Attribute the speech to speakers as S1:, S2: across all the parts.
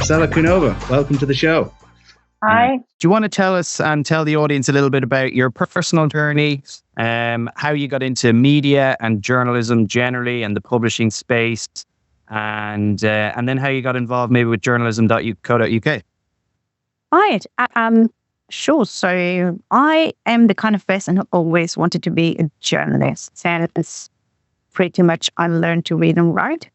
S1: Marcela Kunova, welcome to the show.
S2: Hi.
S3: Do you want to tell us and tell the audience a little bit about your personal journey, how you got into media and journalism generally and the publishing space, and then how you got involved maybe with journalism.co.uk?
S2: Right. Sure. So I am the kind of person who always wanted to be a journalist. And it's pretty much I learned to read and write.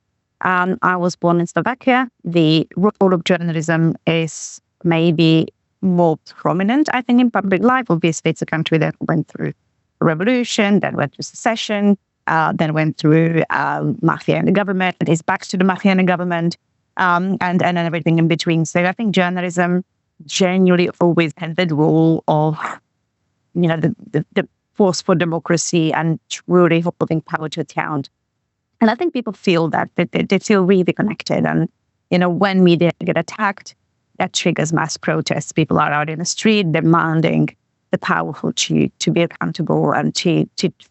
S2: I was born in Slovakia. The role of journalism is maybe more prominent, I think, in public life. Obviously, it's a country that went through a revolution, then went through secession, then went through mafia and the government, is back to the mafia and the government, and everything in between. So I think journalism genuinely always had that role of, the force for democracy and truly holding power to account. And I think people feel that they feel really connected. And, when media get attacked, that triggers mass protests. People are out in the street demanding the powerful to be accountable and to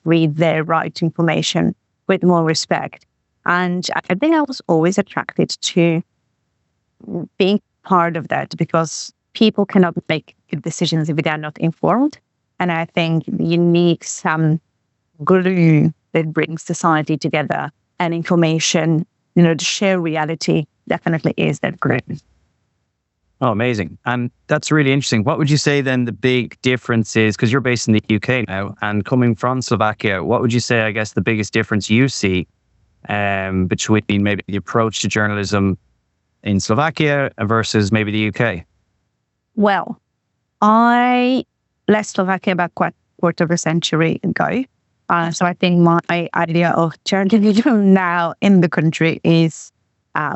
S2: read their right to information with more respect. And I think I was always attracted to being part of that because people cannot make good decisions if they are not informed. And I think you need some glue that brings society together and information, to share reality definitely is that glue.
S3: Oh, amazing. And that's really interesting. What would you say then the big difference is, because you're based in the UK now and coming from Slovakia, what would you say, I guess, the biggest difference you see between maybe the approach to journalism in Slovakia versus maybe the UK?
S2: Well, I left Slovakia about a quarter of a century ago. So I think my idea of journalism now in the country is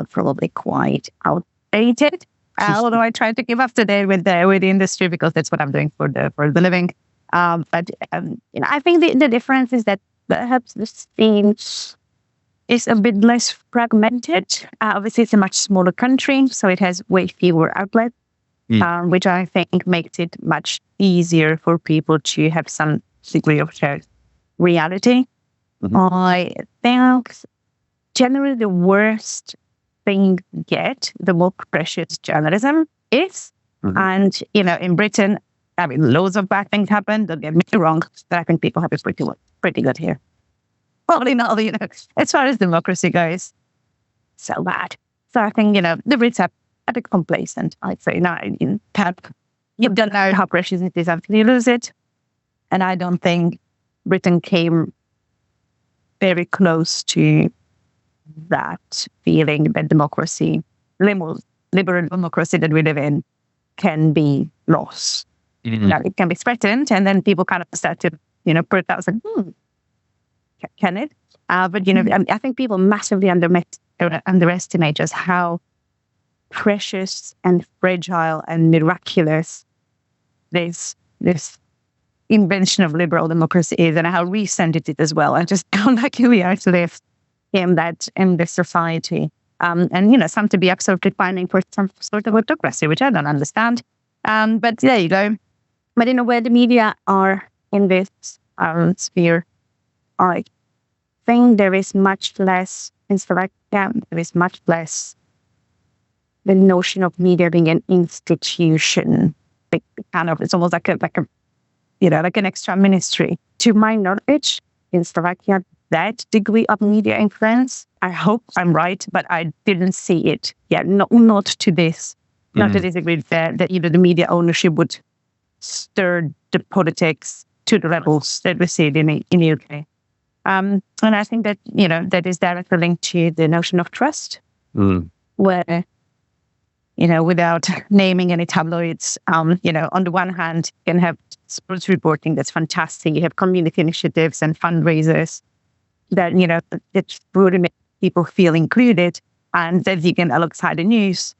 S2: probably quite outdated. Although I try to keep up to date with the industry because that's what I'm doing for the living. But I think the difference is that perhaps the scene is a bit less fragmented. Obviously, it's a much smaller country, so it has way fewer outlets, which I think makes it much easier for people to have some degree of shared reality. I think generally the worst thing you get, the more precious journalism is. And, in Britain, loads of bad things happen. Don't get me wrong, but I think people have it pretty good here. Probably not, as far as democracy goes, so bad. So I think, the Brits are a bit complacent, I'd say. Now, you don't know how precious it is until you lose it. And I don't think Britain came very close to that feeling that democracy, liberal democracy that we live in, can be lost. Now, it can be threatened, and then people kind of start to, put it out and say, can it? But, I think people massively underestimate just how precious and fragile and miraculous this invention of liberal democracy is, and how recent it is as well. And just how lucky we are to live in this society. And, some to be absolutely pining for some sort of autocracy, which I don't understand. But there you go. But in a way, the media are in this sphere. I think there is much less in Slovakia. There is much less the notion of media being an institution. It's almost like an extra ministry. To my knowledge, in Slovakia, that degree of media influence, I hope I'm right, but I didn't see it yet. Not to this, not to this degree that either the media ownership would stir the politics to the levels that we see it in the UK. And I think that, that is directly linked to the notion of trust, where, without naming any tabloids, on the one hand, you can have sports reporting that's fantastic. You have community initiatives and fundraisers that, that really make people feel included, and that you can alongside the news,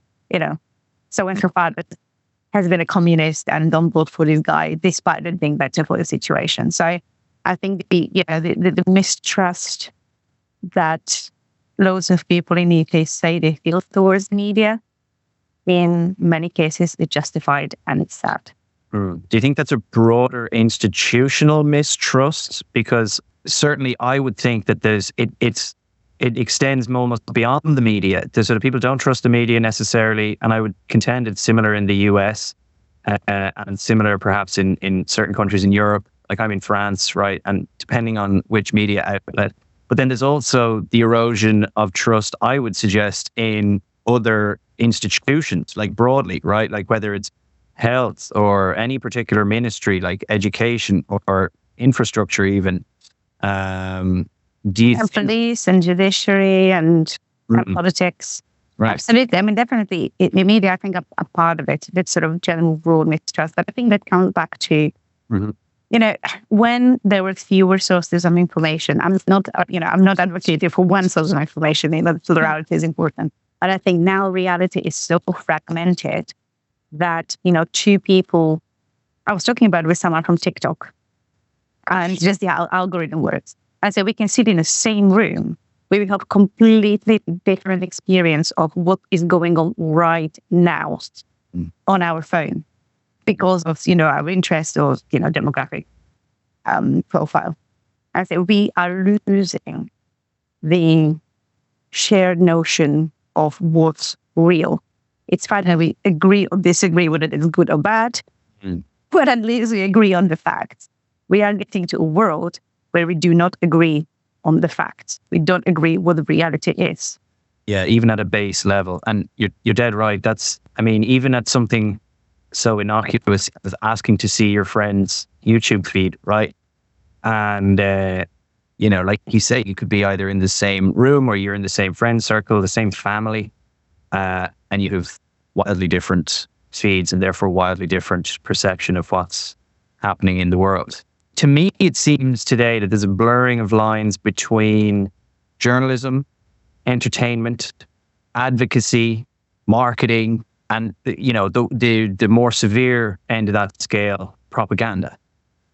S2: so and so far that has been a communist and don't vote for this guy despite it being better for the situation. So I think the mistrust that loads of people in the UK say they feel towards media, in many cases, it's justified and it's sad.
S3: Do you think that's a broader institutional mistrust? Because certainly I would think that it's it extends almost beyond the media. The sort of people don't trust the media necessarily, and I would contend it's similar in the US and similar perhaps in certain countries in Europe. Like I'm in France, right? And depending on which media outlet. But then there's also the erosion of trust, I would suggest, in other institutions, like broadly, right? Like whether it's health or any particular ministry, like education or infrastructure even.
S2: Police and judiciary and politics.
S3: Right.
S2: Absolutely. I mean, definitely, media, I think, a part of it, it's sort of general broad mistrust. But I think that comes back to, when there were fewer sources of information, I'm not advocating for one source of information. Plurality is important. But I think now reality is so fragmented that, two people, I was talking about with someone from TikTok, and just the algorithm works. And so we can sit in the same room, we will have completely different experience of what is going on right now on our phone because of, our interest or, demographic profile. And so we are losing the shared notion of what's real. It's fine that we agree or disagree whether it's good or bad, but at least we agree on the facts. We are getting to a world where we do not agree on the facts. We don't agree what the reality is.
S3: Yeah, even at a base level. And you're dead right. Even at something so innocuous as asking to see your friend's YouTube feed, right? And, like you say, you could be either in the same room or you're in the same friend circle, the same family, and you have wildly different feeds and therefore wildly different perception of what's happening in the world. To me, it seems today that there's a blurring of lines between journalism, entertainment, advocacy, marketing, and the more severe end of that scale, propaganda,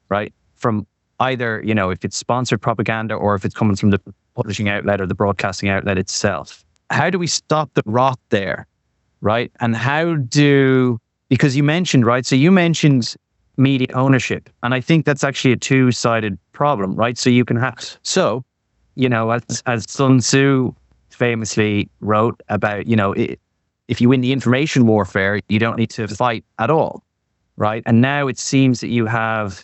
S3: right? From either, if it's sponsored propaganda or if it's coming from the publishing outlet or the broadcasting outlet itself. How do we stop the rot there, right? And because you mentioned, right? So you mentioned media ownership. And I think that's actually a two-sided problem, right? So you can have, as Sun Tzu famously wrote about, if you win the information warfare, you don't need to fight at all, right? And now it seems that you have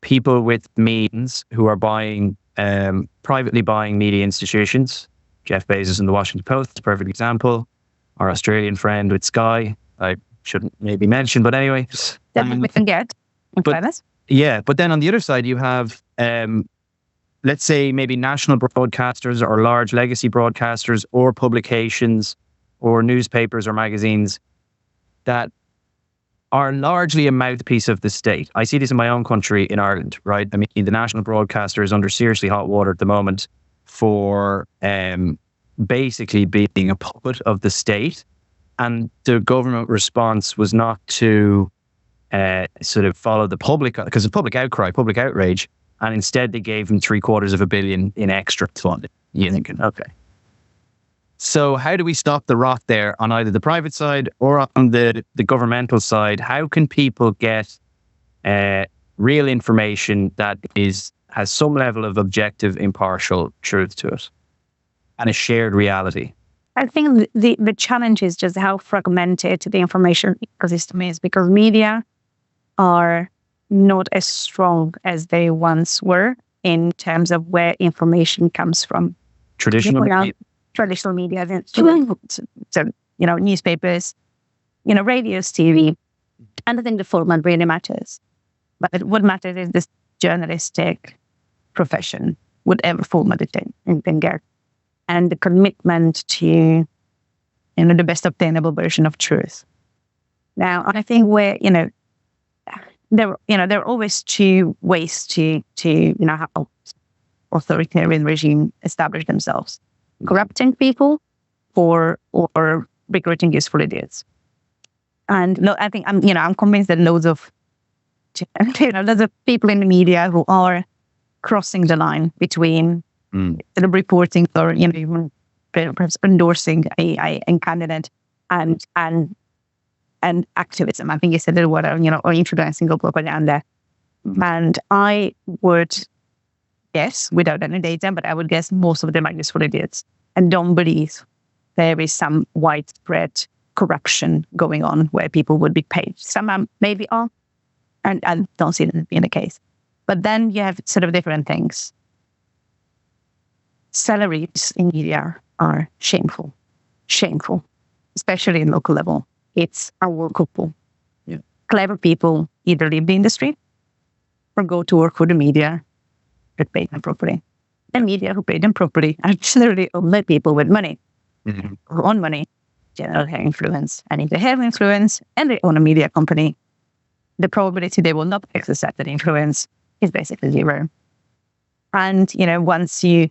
S3: people with means who are privately buying media institutions. Jeff Bezos and the Washington Post, a perfect example. Our Australian friend with Sky, I shouldn't maybe mention, but anyway.
S2: That we can get in fairness.
S3: Yeah, but then on the other side, you have, let's say maybe national broadcasters or large legacy broadcasters or publications or newspapers or magazines that are largely a mouthpiece of the state. I see this in my own country, in Ireland, right? I mean, the national broadcaster is under seriously hot water at the moment for basically being a puppet of the state. And the government response was not to sort of follow the public, because of public outcry, public outrage, and instead they gave him $750 million in extra funding. You're thinking, okay. So how do we stop the rot there on either the private side or on the governmental side? How can people get real information that has some level of objective, impartial truth to it and a shared reality?
S2: I think the challenge is just how fragmented the information ecosystem is, because media are not as strong as they once were in terms of where information comes from.
S3: Traditional media.
S2: Traditional media, so newspapers, radios, TV, and I think the format really matters. But what matters is this journalistic profession, whatever format it can get, and the commitment to, the best obtainable version of truth. Now, I think there are always two ways to how authoritarian regime establish themselves: corrupting people or recruiting useful idiots. And I think I'm convinced that loads of people in the media who are crossing the line between reporting or even perhaps endorsing a candidate and activism. I think you said the word, or influencing or propaganda. And I would guess, without any data, but I would guess most of them are useful idiots and don't believe there is some widespread corruption going on where people would be paid. Some maybe are, and I don't see that being the case. But then you have sort of different things. Salaries in media are shameful, especially in local level. It's a work pool.
S3: Yeah.
S2: Clever people either leave the industry or go to work for the media that pay them properly. The media who pay them properly are generally only people with money, who own money, generally have influence. And if they have influence and they own a media company, the probability they will not exercise that influence is basically zero. And, once you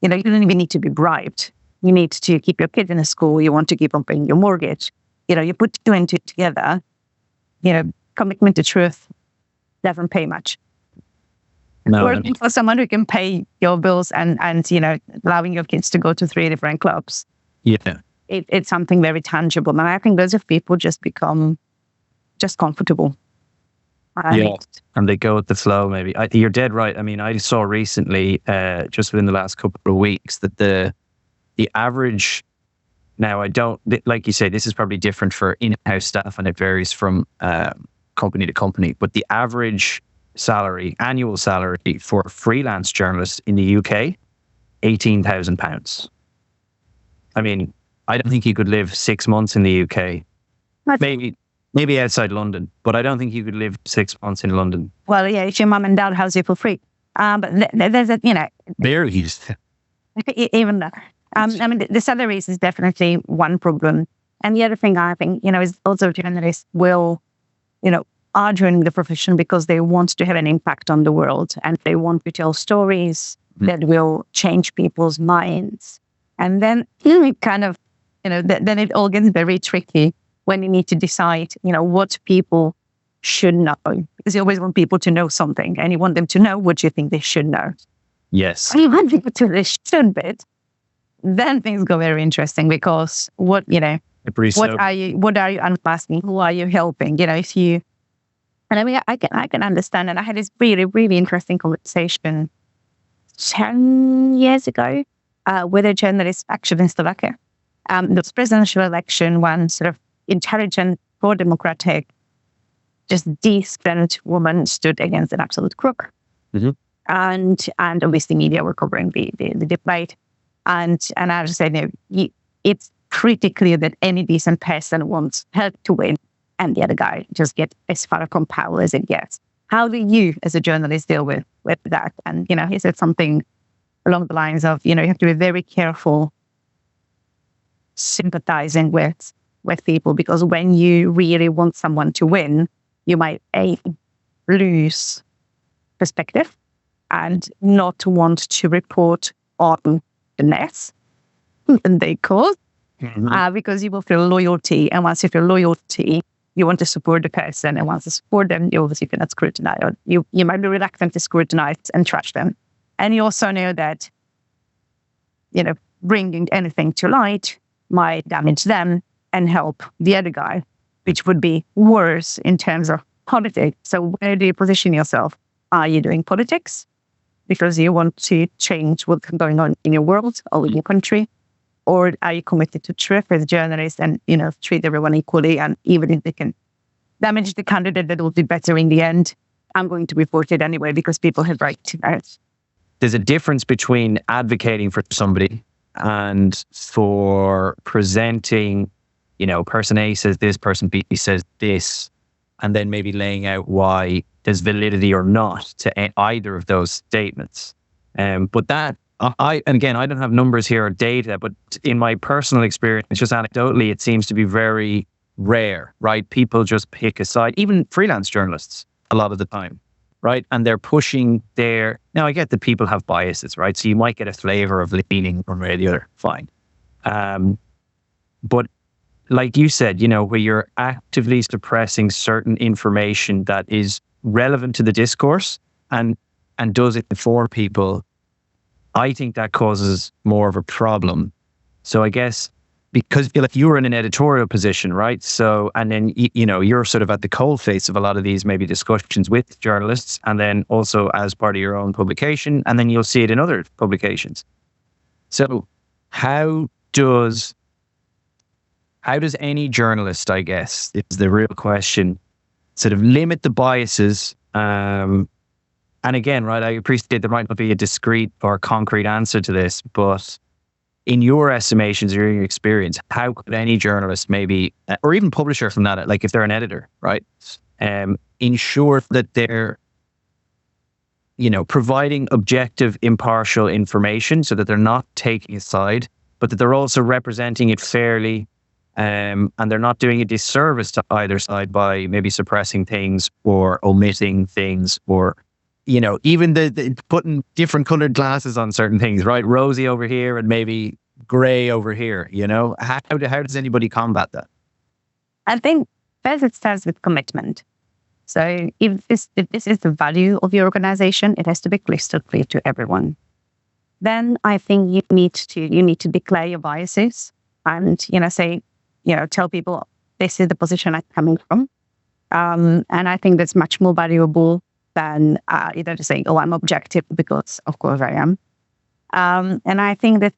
S2: don't even need to be bribed. You need to keep your kids in a school. You want to keep on paying your mortgage. You put two and two together, commitment to truth doesn't pay much.
S3: No,
S2: Working for someone who can pay your bills and allowing your kids to go to 3 different clubs.
S3: Yeah.
S2: It's something very tangible. And I think those of people just become just comfortable.
S3: And they go with the flow, maybe. You're dead right. I mean, I saw recently, just within the last couple of weeks, that the average, now like you say, this is probably different for in-house staff and it varies from company to company, but the average annual salary for a freelance journalist in the UK, £18,000. I mean, I don't think you could live 6 months in the UK. Maybe outside London, but I don't think you could live 6 months in London.
S2: Well, yeah, if your mum and dad house you for free. But there's a,
S3: Barely.
S2: even there. I mean, the salaries is definitely one problem. And the other thing I think, is also journalists are joining the profession because they want to have an impact on the world and they want to tell stories that will change people's minds. And then it kind of, then it all gets very tricky when you need to decide, what people should know. Because you always want people to know something and you want them to know what you think they should know.
S3: Yes.
S2: And you want people to listen bit. Then things go very interesting because what are you unpacking? Who are you helping? If you, and I mean, I can understand. And I had this really, really interesting conversation 10 years ago with a journalist actually in Slovakia. The presidential election, one sort of intelligent, pro-democratic, just decent woman stood against an absolute crook. And obviously media were covering the debate. And I just said, it's pretty clear that any decent person wants help to win and the other guy just get as far from power as it gets. How do you as a journalist deal with that? And, he said something along the lines of, you have to be very careful sympathizing with people, because when you really want someone to win, you might lose perspective and not want to report on the mess and they cause, because you will feel loyalty. And once you feel loyalty, you want to support the person. And once you support them, you obviously cannot scrutinize. Or you might be reluctant to scrutinize and trash them. And you also know that, bringing anything to light might damage them and help the other guy, which would be worse in terms of politics. So where do you position yourself? Are you doing politics because you want to change what's going on in your world or in your country? Or are you committed to truth as a journalist and, treat everyone equally? And even if they can damage the candidate, that will be better in the end. I'm going to report it anyway because people have right to know it.
S3: There's a difference between advocating for somebody and for presenting, person A says this, person B says this, and then maybe laying out why there's validity or not to either of those statements. But that, I don't have numbers here or data, but in my personal experience, just anecdotally, it seems to be very rare, right? People just pick a side, even freelance journalists a lot of the time, right? And they're pushing now I get that people have biases, right? So you might get a flavor of leaning one way or the other, fine. But like you said, where you're actively suppressing certain information that is relevant to the discourse and does it for people, I think that causes more of a problem. So I guess because like you're in an editorial position, right? So, and then, you know, you're sort of at the coalface of a lot of these maybe discussions with journalists, and then also as part of your own publication, and then you'll see it in other publications. So how does any journalist, I guess, is the real question, sort of limit the biases? And again, right, I appreciate there might not be a discrete or concrete answer to this, but in your estimations or your experience, how could any journalist maybe, or even publisher from that, like if they're an editor, right, ensure that they're, you know, providing objective, impartial information so that they're not taking a side, but that they're also representing it fairly, and they're not doing a disservice to either side by maybe suppressing things or omitting things, or, you know, even the putting different colored glasses on certain things, right? Rosy over here and maybe gray over here, you know? How does anybody combat that?
S2: I think first it starts with commitment. So if this is the value of your organization, it has to be crystal clear to everyone. Then I think you need to declare your biases and, you know, say, you know, tell people this is the position I'm coming from. And I think that's much more valuable than either to say, oh, I'm objective, because of course I am. And I think that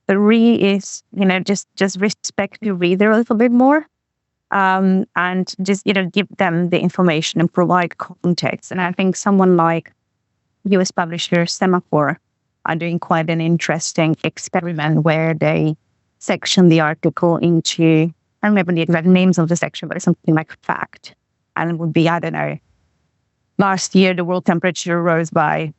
S2: the is, you know, just respect your reader a little bit more. And just, you know, give them the information and provide context. And I think someone like US publisher Semaphore are doing quite an interesting experiment where they section the article into, I don't remember the exact names of the section, but it's something like fact. And it would be, I don't know, last year the world temperature rose by ...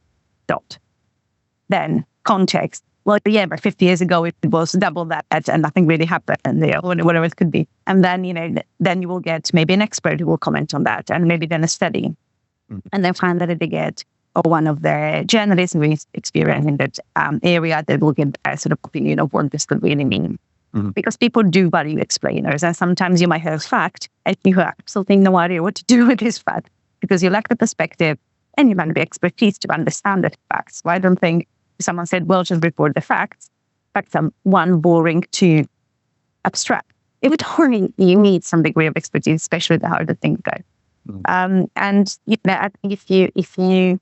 S2: Then context. Well, yeah, but 50 years ago it was double that and nothing really happened, and you know, whatever it could be. And then, you know, then you will get maybe an expert who will comment on that, and maybe then a study. And then finally they get one of the journalists who is experienced in that area that will get a sort of opinion of what this could really mean. Because people do value explainers, and sometimes you might have fact and you have absolutely no idea what to do with this fact because you lack the perspective and you lack the expertise to understand the facts. So I don't think someone said, well, just report the facts. Facts are one, boring, two, abstract. It would only, you need some degree of expertise, especially the harder things go. And you know, I think if you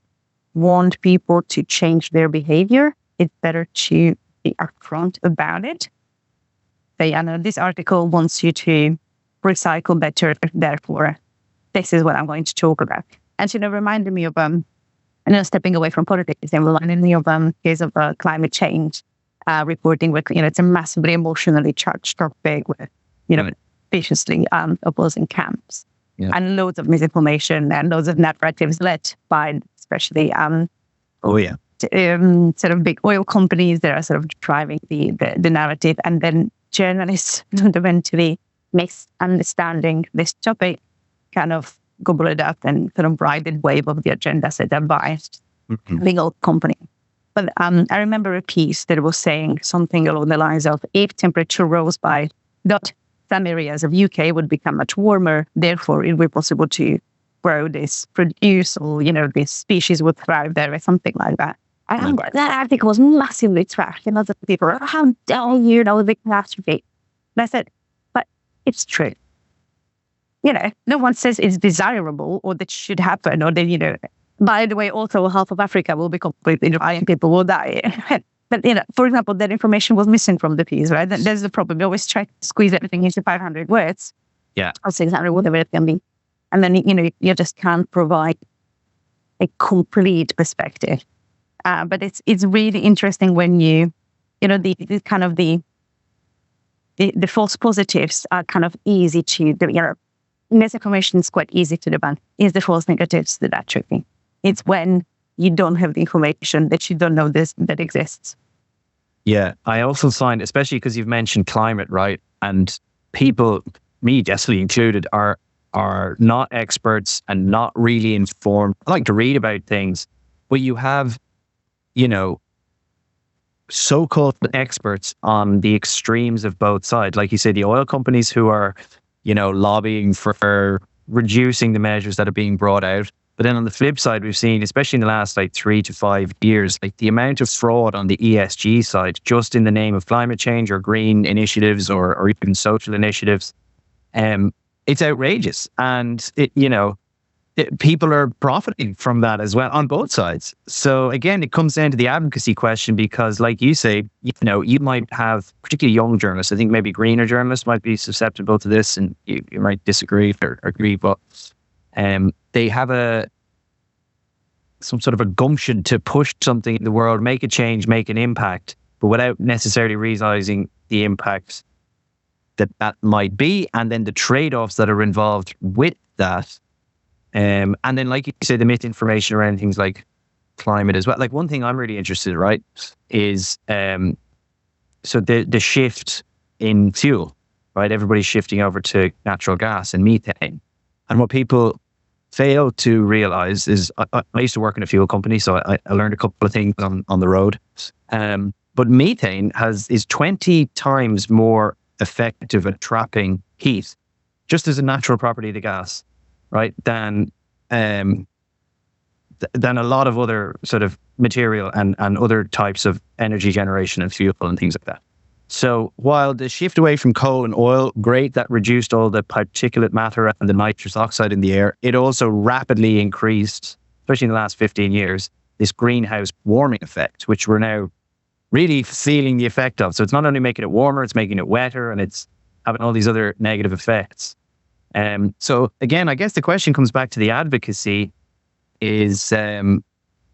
S2: want people to change their behavior, it's better to be upfront about it. Say, I know this article wants you to recycle better, therefore, this is what I'm going to talk about. And you know, reminded me of stepping away from politics, and reminded me of case of climate change reporting, with, you know, it's a massively emotionally charged topic with, you know, viciously opposing camps, and loads of misinformation and loads of narratives led by especially sort of big oil companies that are sort of driving the narrative, and then journalists fundamentally misunderstanding this topic kind of gobble it up and sort of ride the wave of the agenda set up by big old company. But I remember a piece that was saying something along the lines of, if temperature rose by ... some areas of UK would become much warmer, therefore it would be possible to grow this produce, or, you know, this species would thrive there, or something like that. And that article was massively trashed, and lots of people were, how dare you, that was a big catastrophe. And I said, but it's true. You know, no one says it's desirable or that should happen, or that, you know, by the way, also half of Africa will be completely dry and people will die. But, you know, for example, that information was missing from the piece, right? There's the problem. We always try to squeeze everything into 500 words.
S3: Yeah.
S2: Or 600, whatever it can be. And then, you know, you just can't provide a complete perspective. But it's really interesting when you know, the kind of the false positives are kind of easy to, you know, misinformation is quite easy to debunk. It's the false negatives that are tricky. It's when you don't have the information that you don't know that exists.
S3: Yeah, I also find, especially because you've mentioned climate, right? And people, me definitely included, are not experts and not really informed. I like to read about things, but you have, you know, so-called experts on the extremes of both sides. Like you say, the oil companies who are, you know, lobbying for reducing the measures that are being brought out. But then on the flip side, we've seen, especially in the last like 3 to 5 years, like the amount of fraud on the ESG side, just in the name of climate change or green initiatives or even social initiatives, it's outrageous. And people are profiting from that as well on both sides. So again, it comes down to the advocacy question, because like you say, you might have particularly young journalists. I think maybe greener journalists might be susceptible to this, and you might disagree or agree, but they have some sort of a gumption to push something in the world, make a change, make an impact, but without necessarily realizing the impact that might be, and then the trade-offs that are involved with that. And then, like you say, the misinformation around things like climate as well. Like one thing I'm really interested in, right, is so the shift in fuel, right? Everybody's shifting over to natural gas and methane. And what people fail to realize is, I used to work in a fuel company, so I learned a couple of things on the road. But methane is 20 times more effective at trapping heat, just as a natural property of the gas, right, than a lot of other sort of material and other types of energy generation and fuel and things like that. So while the shift away from coal and oil, great, that reduced all the particulate matter and the nitrous oxide in the air, it also rapidly increased, especially in the last 15 years, this greenhouse warming effect, which we're now really feeling the effect of. So it's not only making it warmer, it's making it wetter, and it's having all these other negative effects. So again, I guess the question comes back to the advocacy is,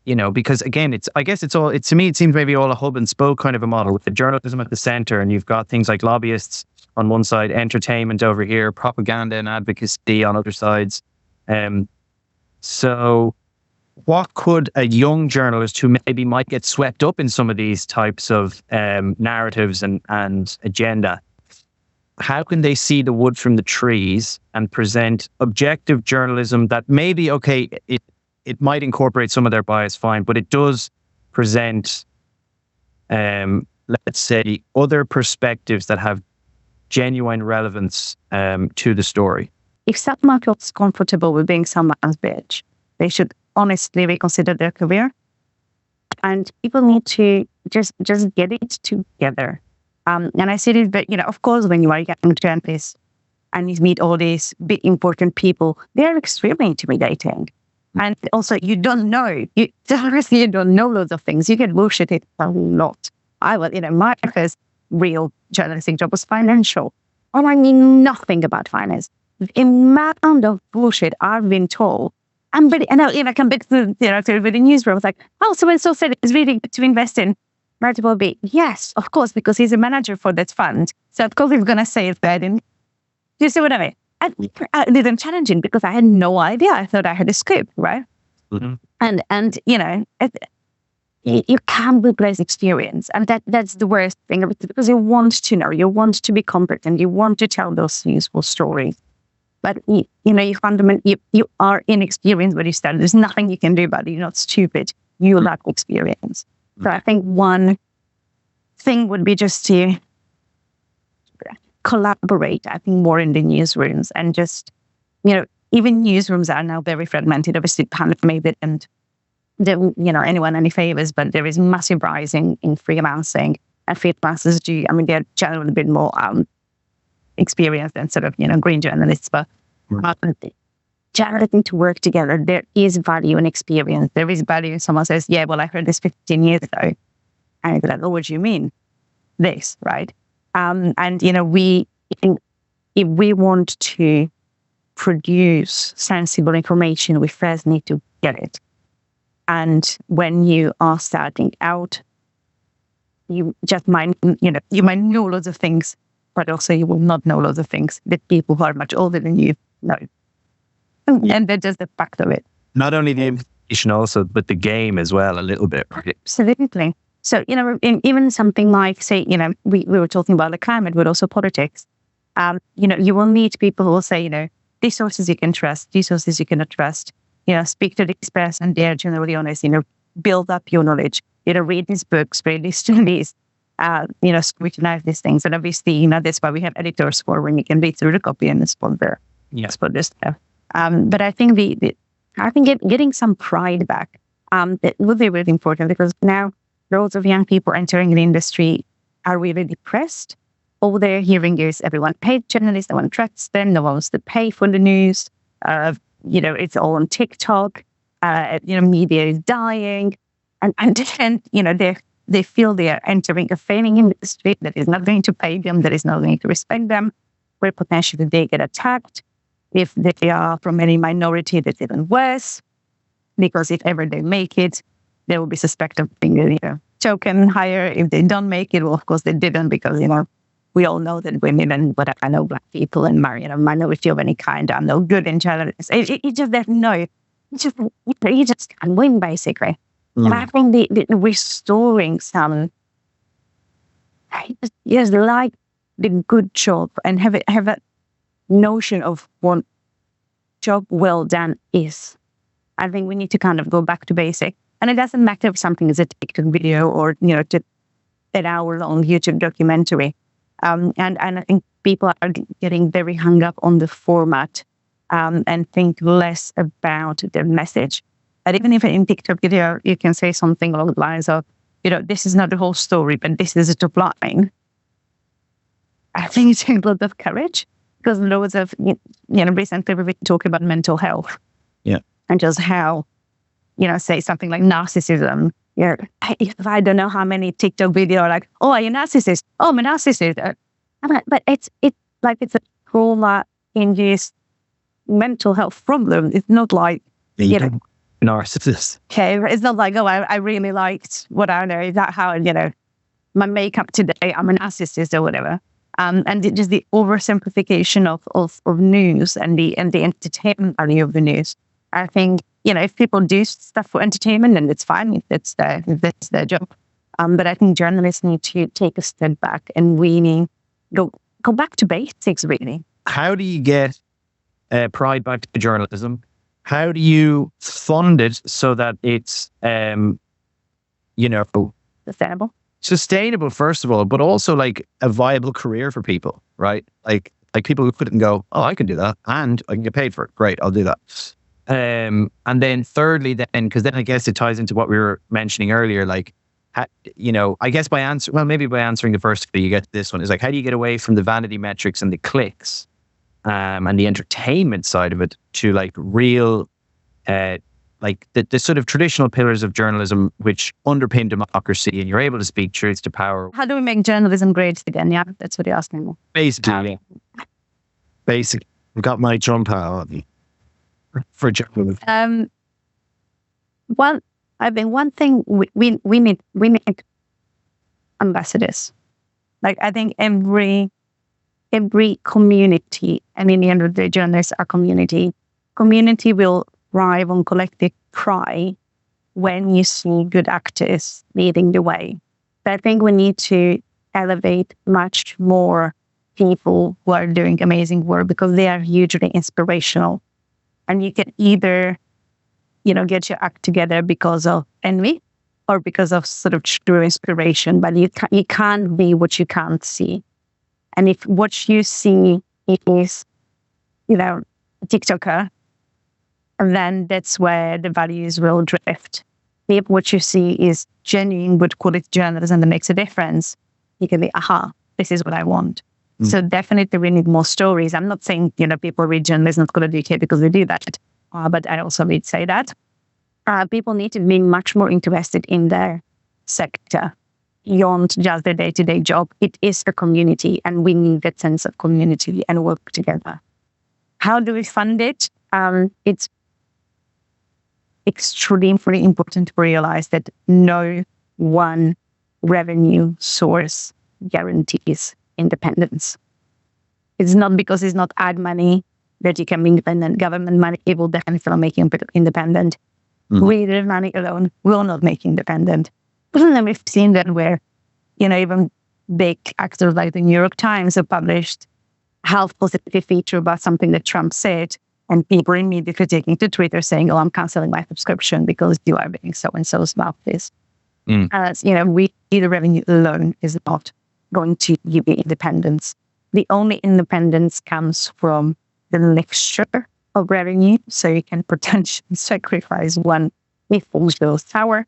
S3: because again, to me, it seems maybe all a hub and spoke kind of a model with the journalism at the center, and you've got things like lobbyists on one side, entertainment over here, propaganda and advocacy on other sides. So what could a young journalist who maybe might get swept up in some of these types of narratives and agenda, how can they see the wood from the trees and present objective journalism that maybe, okay, it might incorporate some of their bias, fine, but it does present, let's say, other perspectives that have genuine relevance to the story?
S2: If someone feels comfortable with being someone's bitch, they should honestly reconsider their career. And people need to just get it together. And I see this, but of course, when you are a young journalist and you meet all these big important people, they are extremely intimidating. And also, you don't know. You don't know loads of things. You get bullshitted a lot. My first real journalistic job was financial, and I knew nothing about finance. The amount of bullshit I've been told. I come back to the newsroom. It's like, oh, so said it's really good to invest in multiple B. Yes, of course, because he's a manager for that fund. So of course he's going to say it's bad. Do you see what I mean? I didn't challenge him because I had no idea. I thought I had a scoop, right? Mm-hmm. And you can't replace experience, and that's the worst thing of it, because you want to know, you want to be competent, you want to tell those useful stories, but you fundamentally you are inexperienced when you start. There's nothing you can do about it. You're not stupid. You lack experience. So I think one thing would be just to collaborate, I think, more in the newsrooms, and just, even newsrooms are now very fragmented. Obviously, pandemic it and anyone any favors, but there is massive rise in freelancing, and freelancers they're generally a bit more experienced than sort of, green journalists, but generally need to work together. There is value in experience. There is value in someone says, yeah, well, I heard this 15 years ago. And I'd be like, oh, what do you mean? This, right? If we want to produce sensible information, we first need to get it. And when you are starting out, you just might know loads of things, but also you will not know loads of things that people who are much older than you know. And that's just the fact of it.
S3: Not only the information also, but the game as well, a little bit. Right?
S2: Absolutely. So, even something like, say, we were talking about the climate, but also politics. You will meet people who will say, these sources you can trust, these sources you cannot trust. Speak to the experts, and they're generally honest. Build up your knowledge. Read these books, read these studies. Scrutinize these things. And obviously, that's why we have editors for when you can read through the copy and spot this stuff. But I think I think getting some pride back, that would be really important, because now loads of young people entering the industry are really depressed. All they're hearing is everyone hates journalists, no one trusts them, no one wants to pay for the news. It's all on TikTok. Media is dying, and then they feel they are entering a failing industry that is not going to pay them, that is not going to respect them, where potentially they get attacked. If they are from any minority, that's even worse, because if ever they make it, they will be suspected of being token higher. If they don't make it, well, of course they didn't, because we all know that women and Black people and minority of any kind are no good in journalism. It's just that you just can't win, basically. And I think the restoring some, just like the good job, and have a notion of what job well done is. I think we need to kind of go back to basic. And it doesn't matter if something is a TikTok video or, an hour-long YouTube documentary. And I think people are getting very hung up on the format, and think less about the message. But even if in TikTok video, you can say something along the lines of, this is not the whole story, but this is a top line. I think it takes a lot of courage, because loads of, recently we've been talking about mental health.
S1: Yeah.
S2: And just how, say something like narcissism. I don't know how many TikTok videos are like, oh, are you a narcissist? Oh, I'm a narcissist. But it's a trauma-induced mental health problem. It's not like,
S3: narcissist.
S2: Okay, it's not like, oh, I really liked what I know. Is that how, my makeup today, I'm a narcissist or whatever. And just the oversimplification of news and the entertainment value of the news. I think, if people do stuff for entertainment, then it's fine. If that's their job. But I think journalists need to take a step back and really go back to basics, really.
S3: How do you get pride back to journalism? How do you fund it so that it's, sustainable, first of all, but also like a viable career for people, right? Like people who couldn't go, oh, I can do that and I can get paid for it. Great, I'll do that. And then thirdly, because then I guess it ties into what we were mentioning earlier, like, I guess by answering the first, you get this one, is like, how do you get away from the vanity metrics and the clicks, and the entertainment side of it to like real, like the sort of traditional pillars of journalism which underpin democracy, and you're able to speak truth to power.
S2: How do we make journalism great again? Yeah, that's what you're asking me.
S3: Basically.
S1: I've got my jump out for journalism.
S2: Well, I think one thing we need ambassadors. Like, I think every community, and in the end of the day, journalists are community. Community will thrive on collective pride when you see good actors leading the way. But I think we need to elevate much more people who are doing amazing work, because they are hugely inspirational. And you can either, get your act together because of envy or because of sort of true inspiration, but you can't be what you can't see. And if what you see is, a TikToker, then that's where the values will drift. If what you see is genuine, good quality journalism that makes a difference, you can be, aha, this is what I want. So definitely we need more stories. I'm not saying, people read journalism not going to do it because they do that. But I also would say that people need to be much more interested in their sector beyond just their day-to-day job. It is a community, and we need that sense of community and work together. How do we fund it? It's extremely important to realize that no one revenue source guarantees independence. It's not because it's not ad money that you can be independent. Government money, it will definitely make you independent. Reader money alone will not make you independent. And we've seen that where, even big actors like the New York Times have published half positive feature about something that Trump said, and people immediately taking to Twitter saying, oh, I'm canceling my subscription because you are being so-and-so's mouthpiece. The revenue alone is not going to give you independence. The only independence comes from the mixture of revenue. So you can potentially sacrifice one if all goes sour.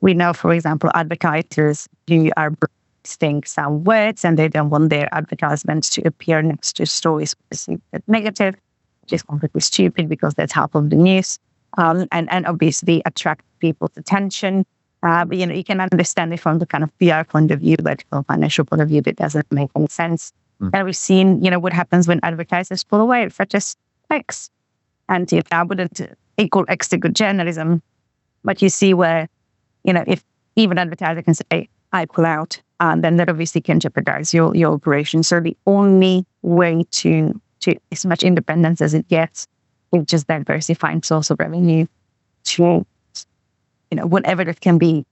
S2: We know, for example, advertisers who are boosting some words and they don't want their advertisements to appear next to stories perceived as negative, which is completely stupid because that's half of the news. And obviously attract people's attention. But, you can understand it from the kind of PR point of view, but from a financial point of view, that doesn't make any sense. And we've seen, what happens when advertisers pull away, such as X. And I wouldn't equal X to good journalism, but you see where, if even advertiser can say, I pull out, then that obviously can jeopardize your operation. So the only way to as much independence as it gets is just diversifying source of revenue to, whatever that can be,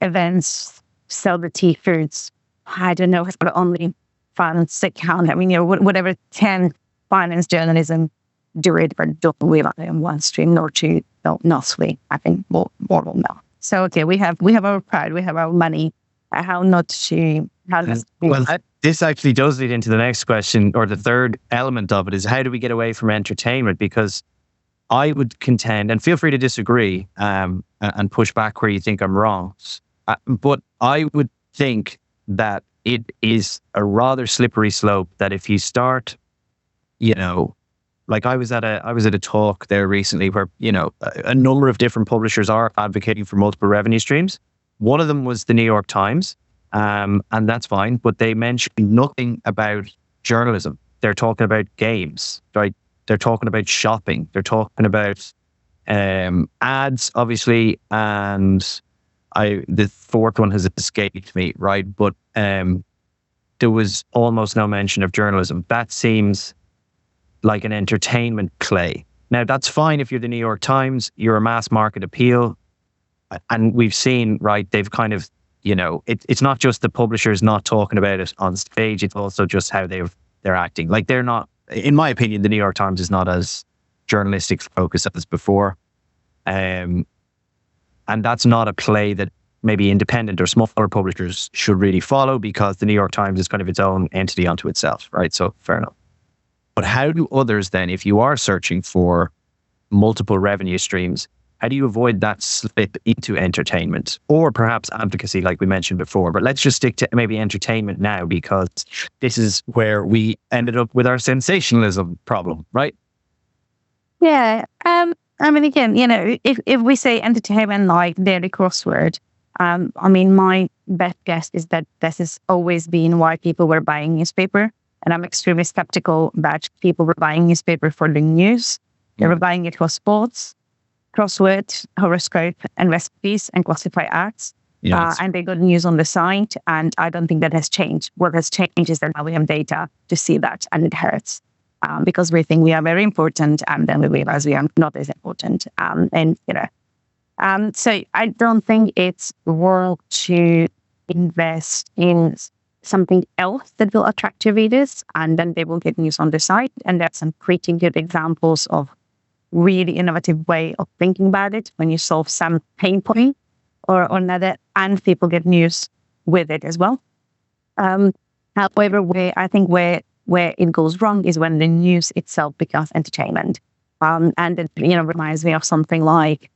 S2: events, sell the t-shirts, I don't know, but only finance account. I mean, whatever can finance journalism, do it, but don't rely on one stream, nor three. I think more than that. So okay, we have our pride, we have our money.
S3: This actually does lead into the next question, or the third element of it, is how do we get away from entertainment? Because I would contend, and feel free to disagree and push back where you think I'm wrong, but I would think that it is a rather slippery slope. That if you start, like I was at a talk there recently where, a number of different publishers are advocating for multiple revenue streams. One of them was the New York Times, and that's fine, but they mentioned nothing about journalism. They're talking about games, right? They're talking about shopping. They're talking about ads, obviously, and the fourth one has escaped me, right? But there was almost no mention of journalism. That seems like an entertainment play. Now, that's fine if you're the New York Times, you're a mass market appeal. And we've seen, right, they've kind of, it's not just the publishers not talking about it on stage, it's also just how they're acting. Like they're not, in my opinion, the New York Times is not as journalistic focused as before. And that's not a play that maybe independent or smaller publishers should really follow, because the New York Times is kind of its own entity unto itself, right? So fair enough. But how do others then, if you are searching for multiple revenue streams, how do you avoid that slip into entertainment or perhaps advocacy, like we mentioned before? But let's just stick to maybe entertainment now, because this is where we ended up with our sensationalism problem, right?
S2: Yeah. I mean, again, if we say entertainment like daily crossword, my best guess is that this has always been why people were buying newspaper. And I'm extremely skeptical that people were buying newspaper for the news. They were buying it for sports, crossword, horoscope, and recipes, and classify arts. Yes. And they got news on the site. And I don't think that has changed. What has changed is that now we have data to see that, and it hurts. Because we think we are very important, and then we realize we are not as important. So I don't think it's wrong to invest in something else that will attract your readers, and then they will get news on the site. And there's some pretty good examples of really innovative way of thinking about it when you solve some pain point or another, and people get news with it as well. However, where it goes wrong is when the news itself becomes entertainment. And it reminds me of something like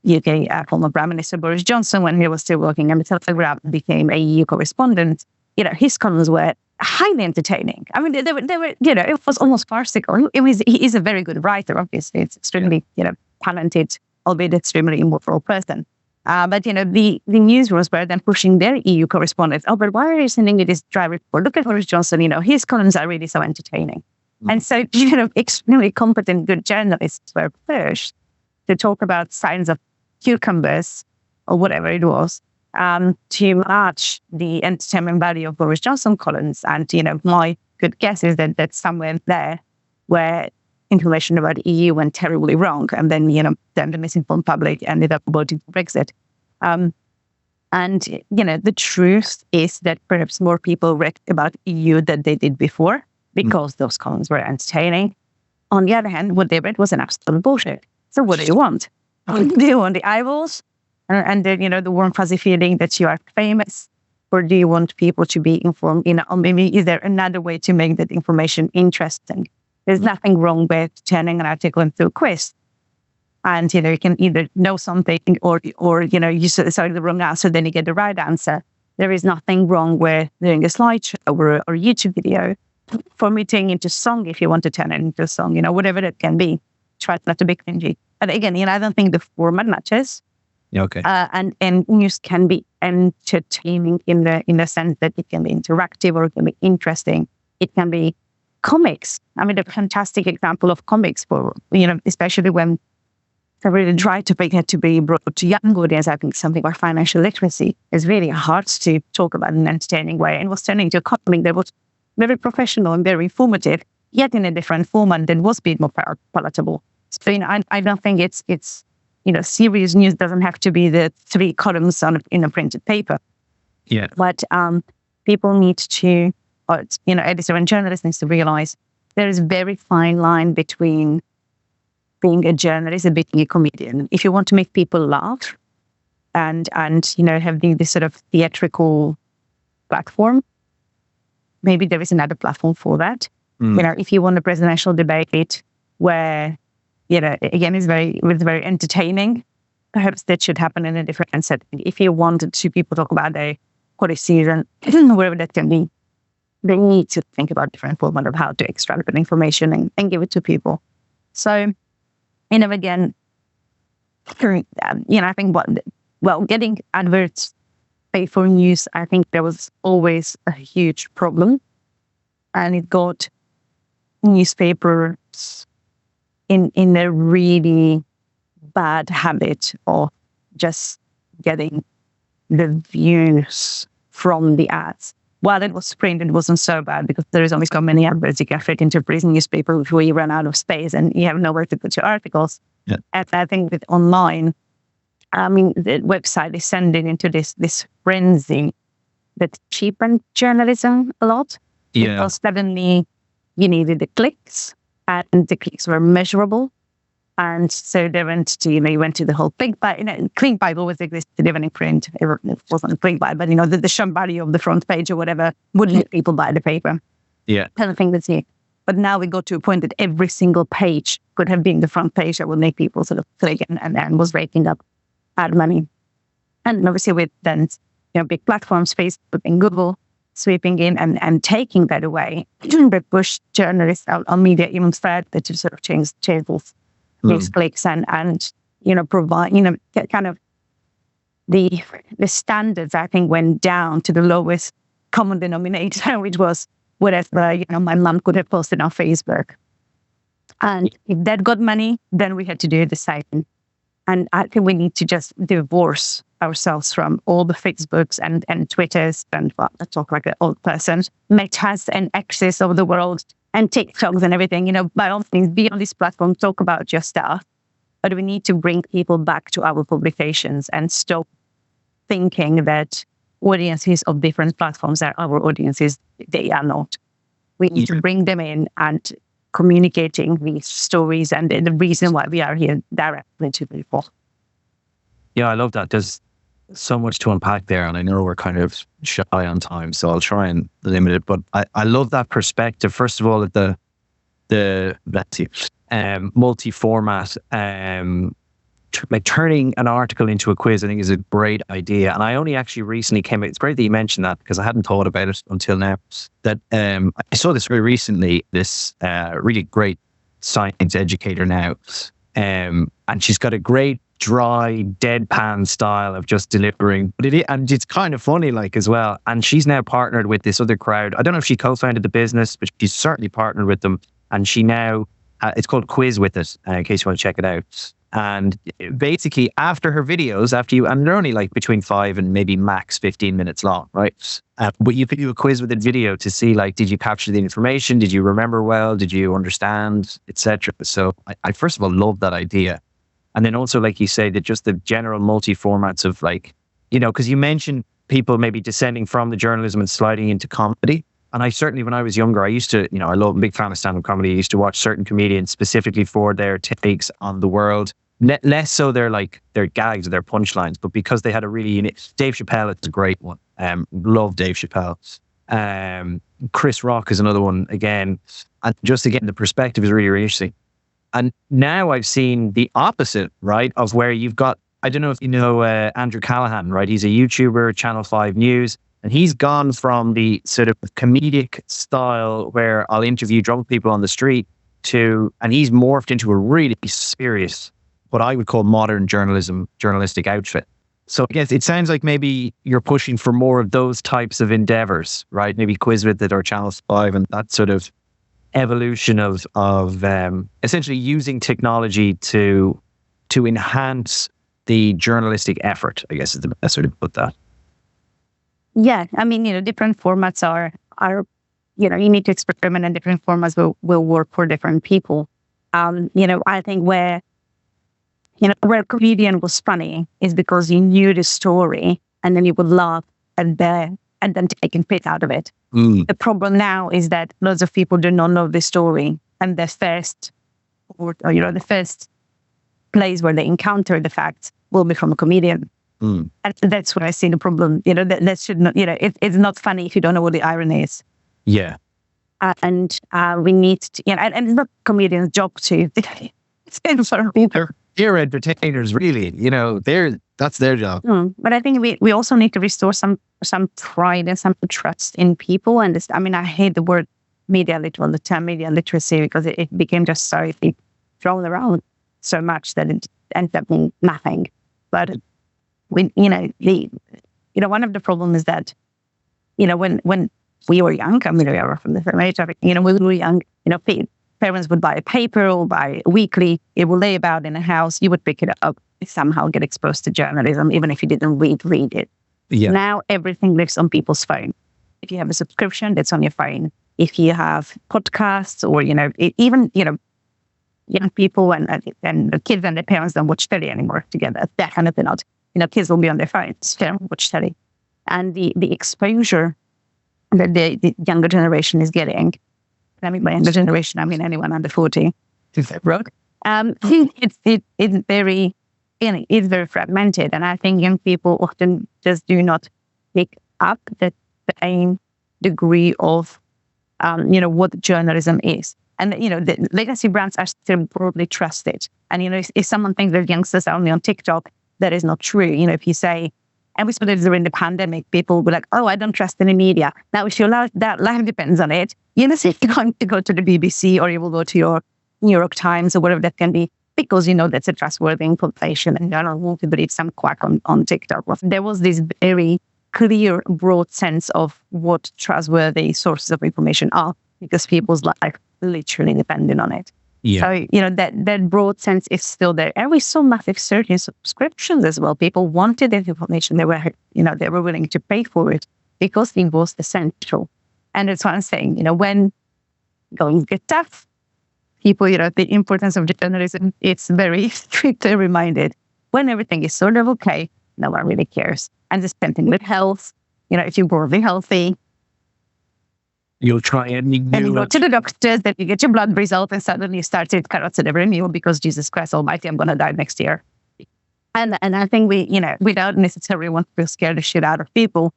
S2: UK former Prime Minister Boris Johnson, when he was still working at the Telegraph, became a EU correspondent. His columns were highly entertaining. I mean, they were, it was almost farcical. He is a very good writer, obviously. It's extremely, talented, albeit extremely immoral person. But the newsrooms were then pushing their EU correspondents. Oh, but why are you sending me this dry report? Look at Boris Johnson. His columns are really so entertaining. And so, extremely competent, good journalists were pushed to talk about signs of cucumbers or whatever it was, to match the entertainment value of Boris Johnson columns. And, my good guess is that that's somewhere there where information about the EU went terribly wrong. And then, then the misinformed public ended up voting for Brexit. And, the truth is that perhaps more people read about EU than they did before, because those columns were entertaining. On the other hand, what they read was an absolute bullshit. So what do you want? Do you want the eyeballs and the warm fuzzy feeling that you are famous? Or do you want people to be informed? Or maybe is there another way to make that information interesting? There's nothing wrong with turning an article into a quiz. And, you can either know something or you say the wrong answer, then you get the right answer. There is nothing wrong with doing a slideshow or a YouTube video, formatting into song if you want to turn it into a song, whatever it can be. Try not to be cringy. And again, I don't think the format matches.
S3: Yeah, okay.
S2: And news can be entertaining in the sense that it can be interactive or it can be interesting. It can be comics. I mean, a fantastic example of comics for, especially when I really try to make it to be brought to young audience. I think something like financial literacy is really hard to talk about in an entertaining way, and was turning into a comic that was very professional and very informative, yet in a different format that was a bit more palatable. So, I don't think it's serious news doesn't have to be the 3 columns in a printed paper.
S3: Yeah.
S2: But people need to, editor and journalist needs to realize there is a very fine line between being a journalist and being a comedian. If you want to make people laugh and have this sort of theatrical platform, maybe there is another platform for that. If you want a presidential debate where, again, it's very entertaining, perhaps that should happen in a different setting. If you wanted to people talk about their policies and wherever that can be, they need to think about different format of how to extract that information and give it to people. So, again, I think getting adverts paid for news, I think there was always a huge problem, and it got newspapers in a really bad habit of just getting the views from the ads. While it was print, it wasn't so bad because there is only so many adverts you can fit into a prison newspaper before you run out of space and you have nowhere to put your articles.
S3: Yeah.
S2: And I think with online, the website is sending into this frenzy that cheapened journalism a lot.
S3: Yeah.
S2: Because suddenly you needed the clicks, and the clicks were measurable. And so they went to, you went to the whole clickbait. Clickbait always existed even in print. It wasn't a clickbait, but the show value of the front page or whatever would make people buy the paper.
S3: Yeah.
S2: Kind of thing that's new. But now we got to a point that every single page could have been the front page that would make people sort of click and was raking up ad money. And obviously with then, big platforms, Facebook and Google, sweeping in and taking that away, they push journalists out on media even further to sort of change these clicks and provide, kind of the standards, I think, went down to the lowest common denominator, which was whatever, my mom could have posted on Facebook. And if that got money, then we had to do the same. And I think we need to just divorce ourselves from all the Facebooks and Twitters and, I talk like an old person, Metas and X's of the world and TikToks and everything. By all means, be on this platform, talk about your stuff. But we need to bring people back to our publications and stop thinking that audiences of different platforms are our audiences. They are not. We need to bring them in and communicating these stories and the reason why we are here directly to people.
S3: Yeah, I love that. There's so much to unpack there, and I know we're kind of shy on time, so I'll try and limit it. But I love that perspective. First of all, the multi-format, like turning an article into a quiz, I think is a great idea. And I only actually recently it's great that you mentioned that because I hadn't thought about it until now. That I saw this very recently. This really great science educator now, and she's got a great dry, deadpan style of just delivering. And it's kind of funny, like, as well. And she's now partnered with this other crowd. I don't know if she co-founded the business, but she's certainly partnered with them. And she now, it's called Quiz With It, in case you want to check it out. And basically, after her videos, and they're only like between 5 and maybe max 15 minutes long, right? But you can do a quiz with a video to see, like, did you capture the information? Did you remember well? Did you understand, etc.? So I first of all love that idea. And then also, like you say, that just the general multi-formats of, like, because you mentioned people maybe descending from the journalism and sliding into comedy. And I certainly, when I was younger, I used to, I'm a big fan of stand-up comedy. I used to watch certain comedians specifically for their takes on the world. Less so their gags or their punchlines, but because they had a really unique... Dave Chappelle is a great one. Love Dave Chappelle. Chris Rock is another one again. And just again, the perspective is really, really interesting. And now I've seen the opposite, right, of where you've got, I don't know if you know Andrew Callahan, right? He's a YouTuber, Channel 5 News, and he's gone from the sort of comedic style where I'll interview drunk people on the street and he's morphed into a really serious, what I would call modern journalistic outfit. So I guess it sounds like maybe you're pushing for more of those types of endeavors, right? Maybe Quiz With It or Channel 5 and that sort of evolution of essentially using technology to enhance the journalistic effort, I guess is the best way to put that.
S2: Yeah, I mean, different formats are you need to experiment, and different formats will work for different people. I think where comedian was funny is because you knew the story and then you would laugh and then take a bit out of it. The problem now is that lots of people do not know the story, and the first place where they encounter the facts will be from a comedian. And that's where I see the problem. That should not, it's not funny if you don't know what the irony is.
S3: Yeah.
S2: And we need to, and it's not comedians' job to stand for people.
S3: They're entertainers, really. That's their job.
S2: But I think we also need to restore some pride and some trust in people. And I hate the word the term media literacy, because it became just so thrown around so much that it ended up being nothing. But one of the problems is that, when we were young, we are from the same age, when we were young, parents would buy a paper or buy a weekly, it would lay about in a house, you would pick it up, somehow get exposed to journalism, even if you didn't read it. Yeah. Now everything lives on people's phone. If you have a subscription, that's on your phone. If you have podcasts or, even young people and the kids and their parents don't watch telly anymore together, definitely not. Kids will be on their phones, they don't watch telly. And the exposure that the younger generation is getting, I mean, by younger generation, I mean anyone under 40, if they're broke, it's very fragmented. And I think young people often just do not pick up the same degree of, what journalism is. And, the legacy brands are still broadly trusted. And, if someone thinks that youngsters are only on TikTok, that is not true. If you say, and we saw that during the pandemic, people were like, oh, I don't trust any media. Now, if your life depends on it, you're going to go to the BBC or you will go to your New York Times or whatever that can be, because that's a trustworthy information and you don't want to believe some quack on TikTok. There was this very clear, broad sense of what trustworthy sources of information are, because people's life literally depended on it. Yeah. So, that broad sense is still there. And we saw massive surge in subscriptions as well. People wanted that information. They were willing to pay for it because it was essential. And that's what I'm saying. When going to get tough, people, the importance of journalism, it's very strictly reminded. When everything is sort of okay, no one really cares. And the same thing with health. If you're broadly healthy,
S3: you'll try and you
S2: go to the doctors, then you get your blood result, and suddenly you start to eat carrots at every meal because Jesus Christ Almighty, I'm going to die next year. And I think we don't necessarily want to scare the shit out of people.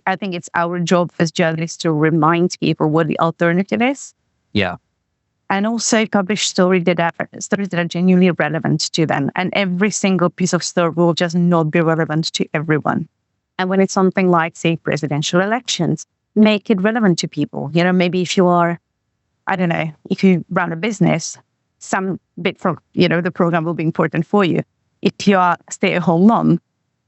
S2: I think it's our job as journalists to remind people what the alternative is.
S3: Yeah.
S2: And also publish stories that are genuinely relevant to them. And every single piece of story will just not be relevant to everyone. And when it's something like, say, presidential elections, make it relevant to people. Maybe if you are, I don't know, if you run a business, some bit from, the program will be important for you. If you are a stay-at-home mom,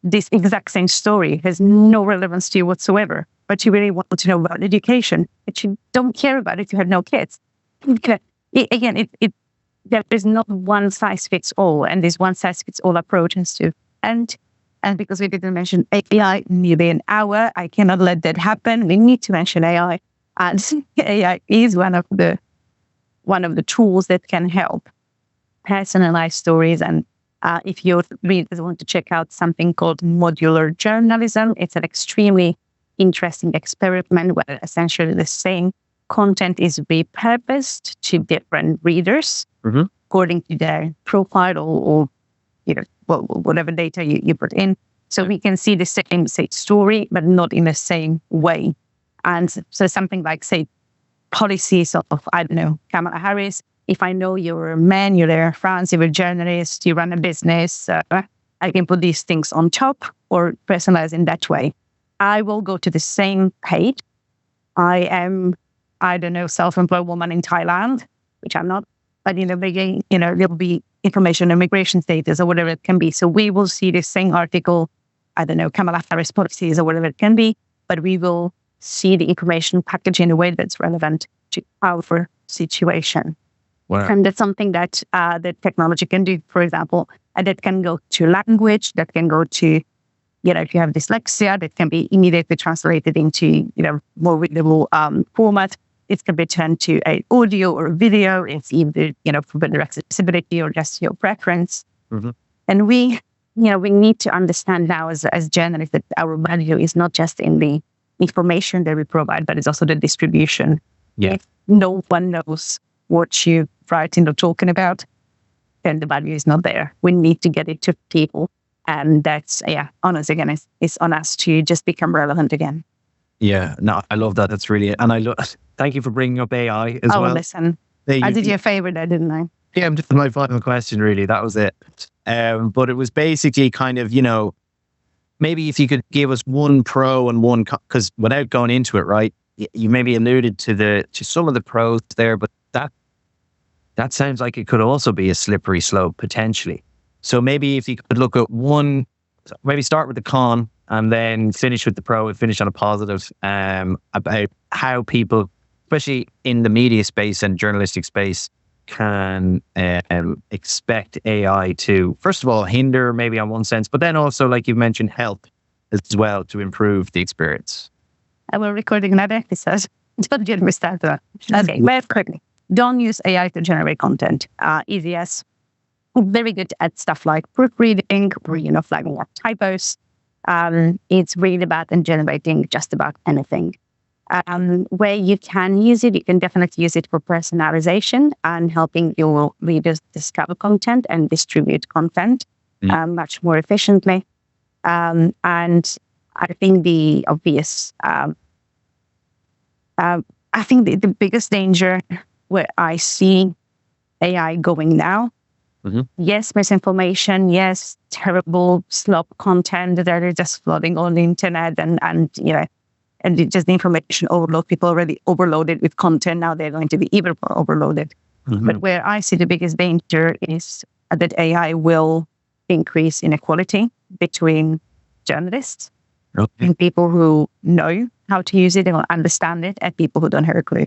S2: this exact same story has no relevance to you whatsoever, but you really want to know about education, but you don't care about it if you have no kids. There is not one size fits all, and this one size fits all approach is to, and because we didn't mention AI nearly an hour, I cannot let that happen. We need to mention AI, and AI is one of the tools that can help personalize stories. And if your readers want to check out something called modular journalism, it's an extremely interesting experiment where essentially the same content is repurposed to different readers according to their profile or whatever data you put in. So we can see the same story, but not in the same way. And so something like, say, policies of, I don't know, Kamala Harris. If I know you're a man, you're there in France, you're a journalist, you run a business, I can put these things on top or personalize in that way. I will go to the same page. I am, I don't know, self-employed woman in Thailand, which I'm not, but in the beginning, there'll be information, immigration status or whatever it can be. So we will see the same article, I don't know, Kamala Harris policies or whatever it can be, but we will see the information packaged in a way that's relevant to our situation.
S3: Wow.
S2: And that's something that the technology can do, for example, and that can go to language, that can go to, if you have dyslexia, that can be immediately translated into, more readable format. It can be turned to an audio or a video. It's either, for better accessibility or just your preference.
S3: Mm-hmm.
S2: And we need to understand now as journalists that our value is not just in the information that we provide, but it's also the distribution.
S3: Yeah.
S2: If no one knows what you're writing or talking about, then the value is not there. We need to get it to people. And that's, on us again. It's on us to just become relevant again.
S3: Yeah, no, I love that. That's really, and thank you for bringing up AI as well.
S2: Oh, listen, I did you a favor there, didn't I?
S3: Yeah, just my final question, really. That was it. But it was basically kind of, maybe if you could give us one pro and one, because without going into it, right, you maybe alluded to some of the pros there, but that sounds like it could also be a slippery slope potentially. So maybe if you could look at one, maybe start with the con and then finish with the pro and finish on a positive, about how people, especially in the media space and journalistic space, can expect AI to, first of all, hinder maybe on one sense, but then also, like you mentioned, help as well to improve the experience.
S2: I will recording another episode. Don't get me started. Okay, very quickly. Don't use AI to generate content. Easy as. Very good at stuff like proofreading or, flagging up typos. It's really bad in generating just about anything. Where you can use it, you can definitely use it for personalization and helping your readers discover content and distribute content much more efficiently. And I think the obvious, I think the biggest danger where I see AI going now, yes, misinformation, yes, terrible slop content that are just flooding on the internet and just the information overload. People already overloaded with content. Now they're going to be even more overloaded. But where I see the biggest danger is that AI will increase inequality between journalists and people who know how to use it and understand it and people who don't have a clue.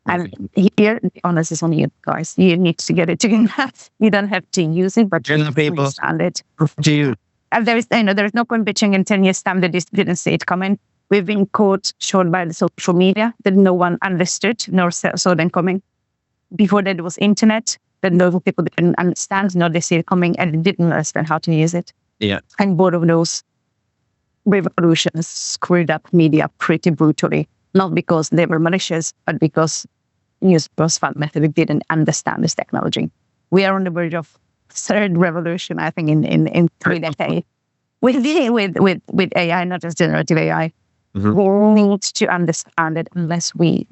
S2: And here, the onus is on you guys. You need to get it together. You don't have to use it, but you understand it. And there is no point bitching in 10 years' time that this didn't see it coming. We've been shown by the social media that no one understood nor saw them coming. Before that, there was internet that no people didn't understand, nor they see it coming, and didn't understand how to use it.
S3: Yeah.
S2: And both of those revolutions screwed up media pretty brutally, not because they were malicious, but because newspapers fundamentally didn't understand this technology. We are on the verge of third revolution, I think, in 3 decades. We're dealing with AI, not just generative AI. We need to understand it. Unless we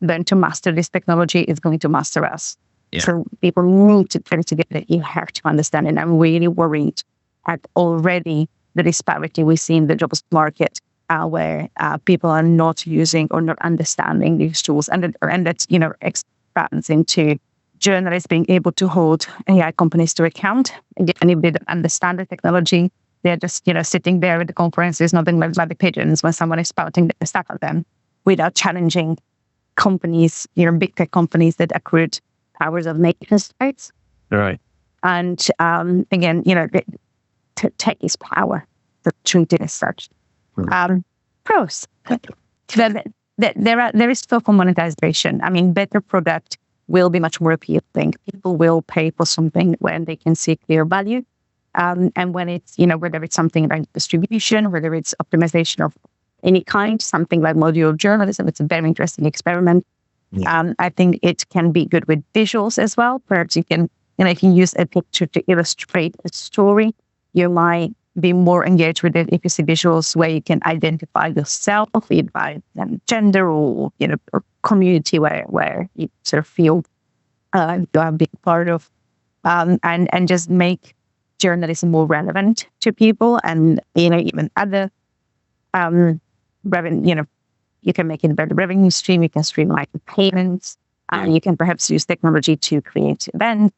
S2: learn to master this technology, it's going to master us.
S3: Yeah.
S2: So people need to try to get it. You have to understand it. I'm really worried at already the disparity we see in the jobs market, where people are not using or not understanding these tools, and that expands into journalists being able to hold AI companies to account. And if they don't understand the technology, they're just sitting there at the conferences, nothing but like pigeons when someone is spouting the stuff at them, without challenging companies, big tech companies that accrued hours of maintenance rights.
S3: Right.
S2: And again, tech is power. The truth is such. Pros. There is scope for monetization. I mean, better product will be much more appealing. People will pay for something when they can see clear value. And when it's, whether it's something like distribution, whether it's optimization of any kind, something like modular journalism, it's a very interesting experiment. Yeah. I think it can be good with visuals as well. Perhaps you can, if you use a picture to illustrate a story, you might be more engaged with it if you see visuals where you can identify yourself, either by gender or or community where you sort of feel you are being part of, and just make journalism more relevant to people, and even other revenue. You can make it a better revenue stream. You can streamline the payments. You can perhaps use technology to create events.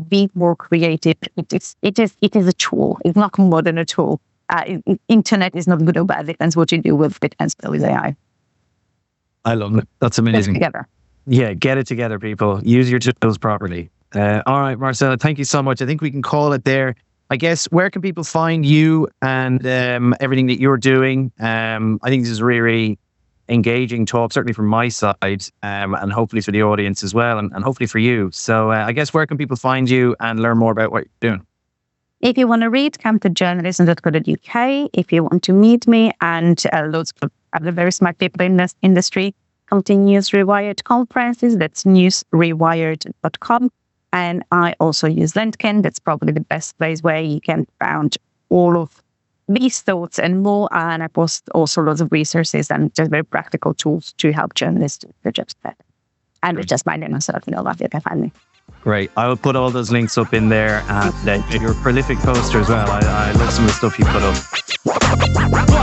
S2: Be more creative. It is a tool. It's not more than a tool. Internet is not good or bad. It depends what you do with it, and so is AI.
S3: I love it. That's amazing.
S2: Get it together.
S3: Yeah, get it together, people. Use your tools properly. All right, Marcela, thank you so much. I think we can call it there. I guess, where can people find you and everything that you're doing? I think this is really, really engaging talk, certainly from my side, and hopefully for the audience as well, and hopefully for you. So I guess, where can people find you and learn more about what you're doing?
S2: If you want to read, come to journalism.co.uk. If you want to meet me and loads of other very smart people in this industry, come to News Rewired conferences. That's newsrewired.com. And I also use LinkedIn. That's probably the best place where you can find all of these thoughts and more. And I post also lots of resources and just very practical tools to help journalists do their jobs better. And it's just my name, Marcela Kunova. You can find me.
S3: Great. I will put all those links up in there. And you're a prolific poster as well. I love some of the stuff you put up.